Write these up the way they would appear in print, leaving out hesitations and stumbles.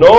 9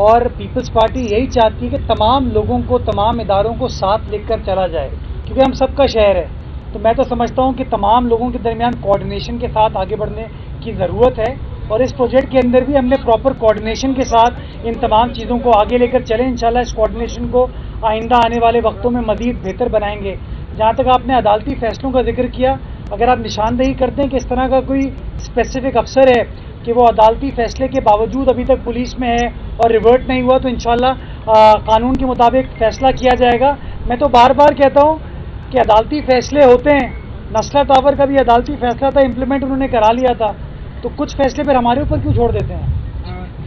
اور Peoples party یہی چاہتی ہے کہ تمام لوگوں کو، تمام اداروں کو ساتھ لے کر چلا جائے، کیونکہ ہم سب کا شہر ہے. تو میں تو سمجھتا ہوں کہ تمام لوگوں کے درمیان کوآرڈینیشن کے ساتھ آگے بڑھنے کی ضرورت ہے، اور اس پروجیکٹ کے اندر بھی ہم نے پراپر کوآرڈینیشن کے ساتھ ان تمام چیزوں کو آگے لے کر چلیں. انشاءاللہ اس کوآرڈینیشن کو آئندہ آنے والے وقتوں میں مزید بہتر بنائیں گے. جہاں تک آپ نے عدالتی فیصلوں کا ذکر کیا، اگر آپ نشاندہی کرتے ہیں کہ اس طرح کا کوئی اسپیسیفک افسر ہے کہ وہ عدالتی فیصلے کے باوجود ابھی تک پولیس میں ہے اور ریورٹ نہیں ہوا، تو انشاءاللہ قانون کے مطابق فیصلہ کیا جائے گا. میں تو بار بار کہتا ہوں کہ عدالتی فیصلے ہوتے ہیں. نسلہ ٹاور کا بھی عدالتی فیصلہ تھا، امپلیمنٹ انہوں نے کرا لیا تھا، تو کچھ فیصلے پھر ہمارے اوپر کیوں چھوڑ دیتے ہیں؟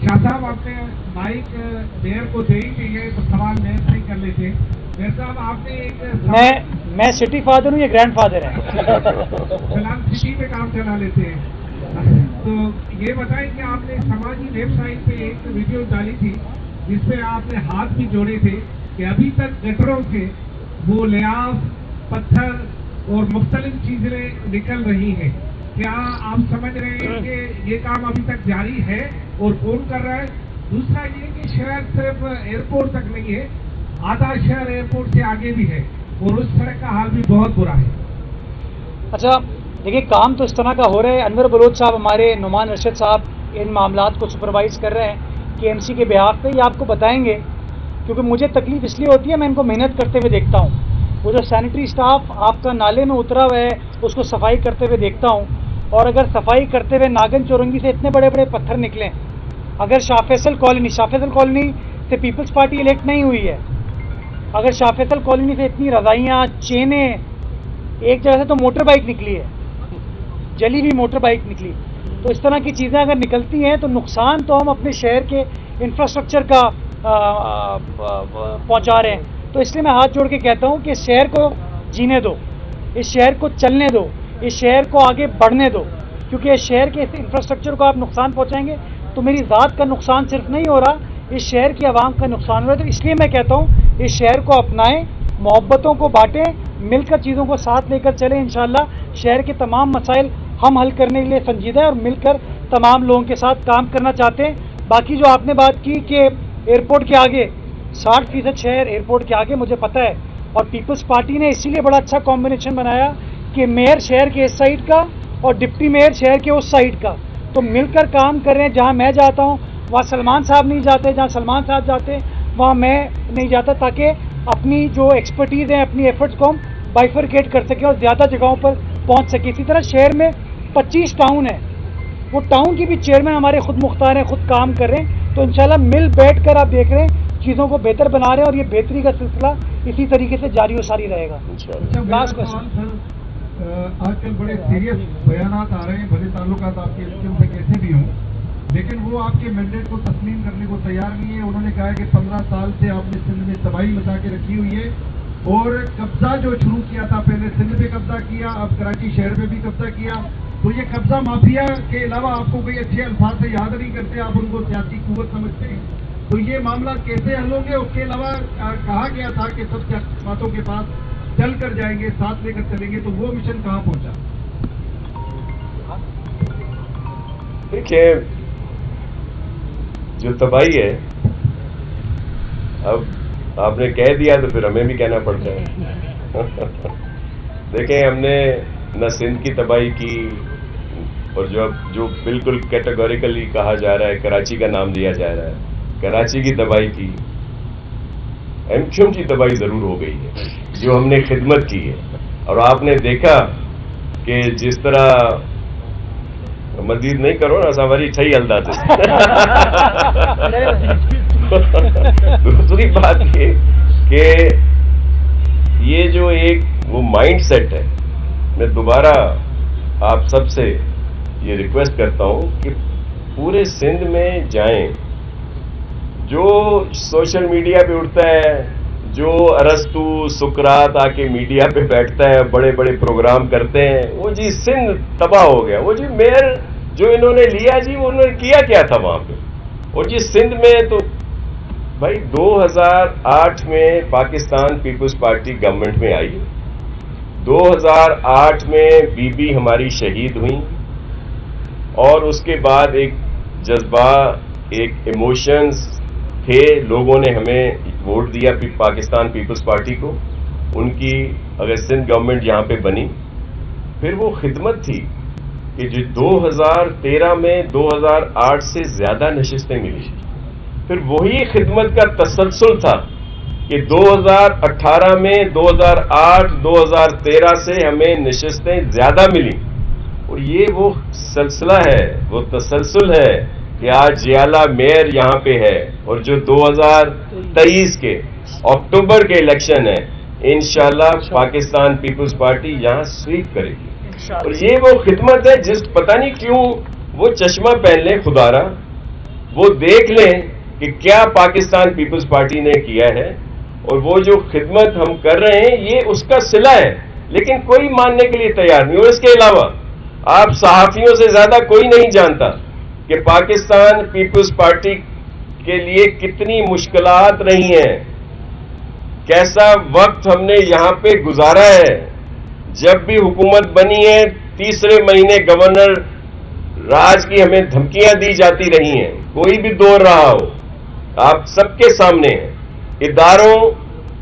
شاہ صاحب آپ نے مائک میئر کو دے ہی چاہیے تو سوال میئر سے ہی کر لیتے. میئر صاحب آپ نے ایک میں سٹی فادر ہوں، یہ گرینڈ فادر ہے. فی الحال سٹی پہ کام چلا لیتے ہیں، تو یہ بتائیں کہ آپ نے سماجی ویب سائٹ پہ ایک ویڈیو ڈالی تھی جس پہ آپ نے ہاتھ بھی جوڑے تھے کہ ابھی تک گٹروں سے وہ لیاف، پتھر اور مختلف چیزیں نکل رہی ہیں. کیا آپ سمجھ رہے ہیں کہ یہ کام ابھی تک جاری ہے اور کون کر رہا ہے؟ دوسرا یہ کہ شہر صرف ایئرپورٹ تک نہیں ہے، آدھا شہر ایئرپورٹ سے آگے بھی ہے اور اس سڑک کا حال بھی بہت برا ہے. اچھا دیکھیے، کام تو اس طرح کا ہو رہا ہے. انور بلوچ صاحب، ہمارے نعمان رشید صاحب ان معاملات کو سپروائز کر رہے ہیں کہ ایم سی کے بہاف پہ، یہ آپ کو بتائیں گے، کیونکہ مجھے تکلیف اس لیے ہوتی ہے، میں ان کو محنت کرتے ہوئے دیکھتا ہوں. وہ جو سینیٹری سٹاف آپ کا نالے میں اترا ہوا ہے اس کو صفائی کرتے ہوئے دیکھتا ہوں، اور اگر صفائی کرتے ہوئے ناگن چورنگی سے اتنے بڑے بڑے پتھر نکلیں، اگر شاہ فیصل کالونی سے پیپلز پارٹی الیکٹ نہیں ہوئی ہے، اگر شاہ فیصل کالونی سے اتنی رضائیاں، چینیں، ایک جگہ سے تو موٹر بائک نکلی ہے، جلی ہوئی موٹر بائک نکلی، تو اس طرح کی چیزیں اگر نکلتی ہیں تو نقصان تو ہم اپنے شہر کے انفراسٹرکچر کا پہنچا رہے ہیں. تو اس لیے میں ہاتھ جوڑ کے کہتا ہوں کہ اس شہر کو جینے دو، اس شہر کو چلنے دو، اس شہر کو آگے بڑھنے دو، کیونکہ اس شہر کے انفراسٹرکچر کو آپ نقصان پہنچائیں گے تو میری ذات کا نقصان صرف نہیں ہو رہا، اس شہر کی عوام کا نقصان ہو رہا ہے. تو اس لیے میں کہتا ہوں اس شہر کو اپنائیں، محبتوں کو بانٹیں، مل کر چیزوں کو ساتھ لے کر چلیں. انشاءاللہ شہر کے تمام مسائل ہم حل کرنے کے لیے سنجیدہ ہیں اور مل کر تمام لوگوں کے ساتھ کام کرنا چاہتے ہیں. باقی جو آپ نے بات کی کہ ایئرپورٹ کے آگے 60% شہر ایئرپورٹ کے آگے، مجھے پتہ ہے، اور پیپلز پارٹی نے اسی لیے بڑا اچھا کمبینیشن بنایا کہ میئر شہر کے اس سائڈ کا اور ڈپٹی میئر شہر کے اس سائڈ کا، تو مل کر کام کر رہے ہیں. جہاں میں جاتا ہوں وہاں سلمان صاحب نہیں جاتے، جہاں سلمان صاحب جاتے ہیں وہاں میں نہیں جاتا، تاکہ اپنی جو ایکسپرٹیز ہیں، اپنی ایفرٹس کو ہم بائیفرکیٹ کر سکیں اور زیادہ جگہوں پر پہنچ سکیں. اسی طرح شہر میں 25 ٹاؤن ہیں، وہ ٹاؤن کی بھی چیئرمین ہمارے خود مختار ہیں، خود کام کر رہے ہیں. تو انشاءاللہ مل بیٹھ کر آپ دیکھ رہے ہیں چیزوں کو بہتر بنا رہے ہیں، اور یہ بہتری کا سلسلہ اسی طریقے سے جاری و ساری رہے گا. Last question. آج کل بڑے سیریس بیانات آ رہے ہیں، بھلے تعلقات آپ کے ایل سے کیسے بھی ہوں، لیکن وہ آپ کے مینڈیٹ کو تسلیم کرنے کو تیار نہیں ہے. انہوں نے کہا ہے کہ 15 سال سے آپ نے سندھ میں تباہی مچا کے رکھی ہوئی ہے، اور قبضہ جو شروع کیا تھا، پہلے سندھ پہ قبضہ کیا، اب کراچی شہر پہ بھی قبضہ کیا. تو یہ قبضہ مافیا کے علاوہ آپ کو کوئی اچھے الفاظ سے یاد نہیں کرتے، آپ ان کو سیاسی قوت سمجھتے ہیں. تو یہ معاملات کیسے حل ہوں گے؟ اس کے علاوہ کہا گیا تھا کہ سب باتوں کے پاس چل کر جائیں گے، ساتھ لے کر چلیں گے، تو وہ مشن کہاں پہنچا؟ دیکھیں، جو تباہی ہے، اب آپ نے کہہ دیا تو پھر ہمیں بھی کہنا پڑتا ہے. دیکھیں، ہم نے نہ سندھ کی تباہی کی، اور جو بالکل کیٹیگوریکلی کہا جا رہا ہے، کراچی کا نام دیا جا رہا ہے، کراچی کی تباہی کی. ایم کیو ایم کی تباہی ضرور ہو گئی ہے جو ہم نے خدمت کی ہے. اور آپ نے دیکھا کہ جس طرح مزید نہیں کرو نا سواری چھئی انداز. دوسری بات یہ کہ یہ جو ایک وہ مائنڈ سیٹ ہے، میں دوبارہ آپ سب سے یہ ریکویسٹ کرتا ہوں کہ پورے سندھ میں جائیں. جو سوشل میڈیا پہ اٹھتا ہے، جو ارسطو سقراط آ کے میڈیا پہ بیٹھتا ہے، بڑے بڑے پروگرام کرتے ہیں، وہ جی سندھ تباہ ہو گیا، وہ جی میئر جو انہوں نے لیا جی وہ انہوں نے کیا تھا وہاں پہ. اور جی سندھ میں تو بھائی 2008 میں پاکستان پیپلز پارٹی گورنمنٹ میں آئی، 2008 میں بی بی ہماری شہید ہوئیں، اور اس کے بعد ایک جذبہ، ایک ایموشنز تھے, لوگوں نے ہمیں ووٹ دیا پاکستان پیپلز پارٹی کو, ان کی اگر سندھ گورنمنٹ یہاں پہ بنی, پھر وہ خدمت تھی کہ جو 2013 میں 2008 سے زیادہ نشستیں ملی, پھر وہی خدمت کا تسلسل تھا کہ 2018 میں 2008 2013 سے ہمیں نشستیں زیادہ ملی, اور یہ وہ سلسلہ ہے, وہ تسلسل ہے کہ آج جیالہ میئر یہاں پہ ہے, اور جو 2023 کے اکتوبر کے الیکشن ہے انشاءاللہ پاکستان پیپلز پارٹی یہاں سویپ کرے گی. اور یہ وہ خدمت ہے جس پتہ نہیں کیوں وہ چشمہ پہن لیں خدارا, وہ دیکھ لیں کہ کیا پاکستان پیپلز پارٹی نے کیا ہے, اور وہ جو خدمت ہم کر رہے ہیں یہ اس کا صلہ ہے, لیکن کوئی ماننے کے لیے تیار نہیں. اور اس کے علاوہ آپ صحافیوں سے زیادہ کوئی نہیں جانتا کہ پاکستان پیپلز پارٹی کے لیے کتنی مشکلات رہی ہیں, کیسا وقت ہم نے یہاں پہ گزارا ہے. جب بھی حکومت بنی ہے تیسرے مہینے گورنر راج کی ہمیں دھمکیاں دی جاتی رہی ہیں, کوئی بھی دور رہا ہو, آپ سب کے سامنے ہیں. اداروں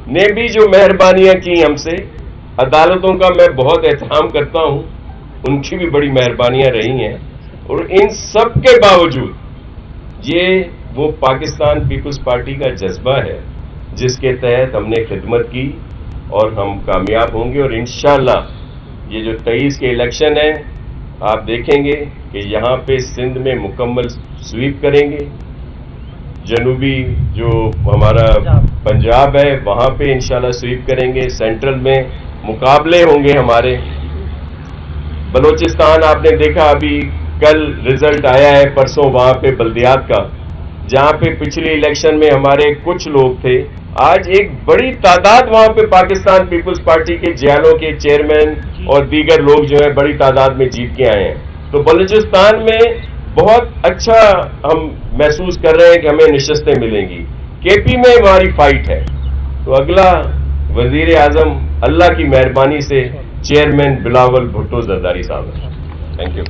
نے بھی جو مہربانیاں کی ہم سے, عدالتوں کا میں بہت احترام کرتا ہوں, ان کی بھی بڑی مہربانیاں رہی ہیں, اور ان سب کے باوجود یہ وہ پاکستان پیپلز پارٹی کا جذبہ ہے جس کے تحت ہم نے خدمت کی, اور ہم کامیاب ہوں گے. اور انشاءاللہ یہ جو 23 کے الیکشن ہیں آپ دیکھیں گے کہ یہاں پہ سندھ میں مکمل سویپ کریں گے, جنوبی جو ہمارا پنجاب ہے وہاں پہ انشاءاللہ سویپ کریں گے, سینٹرل میں مقابلے ہوں گے ہمارے. بلوچستان آپ نے دیکھا ابھی کل رزلٹ آیا ہے پرسوں وہاں پہ بلدیات کا, جہاں پہ پچھلی الیکشن میں ہمارے کچھ لوگ تھے, آج ایک بڑی تعداد وہاں پہ پاکستان پیپلز پارٹی کے جیالوں کے چیئرمین اور دیگر لوگ جو ہیں بڑی تعداد میں جیت کے آئے ہیں. تو بلوچستان میں بہت اچھا ہم محسوس کر رہے ہیں کہ ہمیں نشستیں ملیں گی. کے پی میں ہماری فائٹ ہے, تو اگلا وزیر اعظم اللہ کی مہربانی سے چیئرمین بلاول بھٹو زرداری صاحب ہیں. Thank you.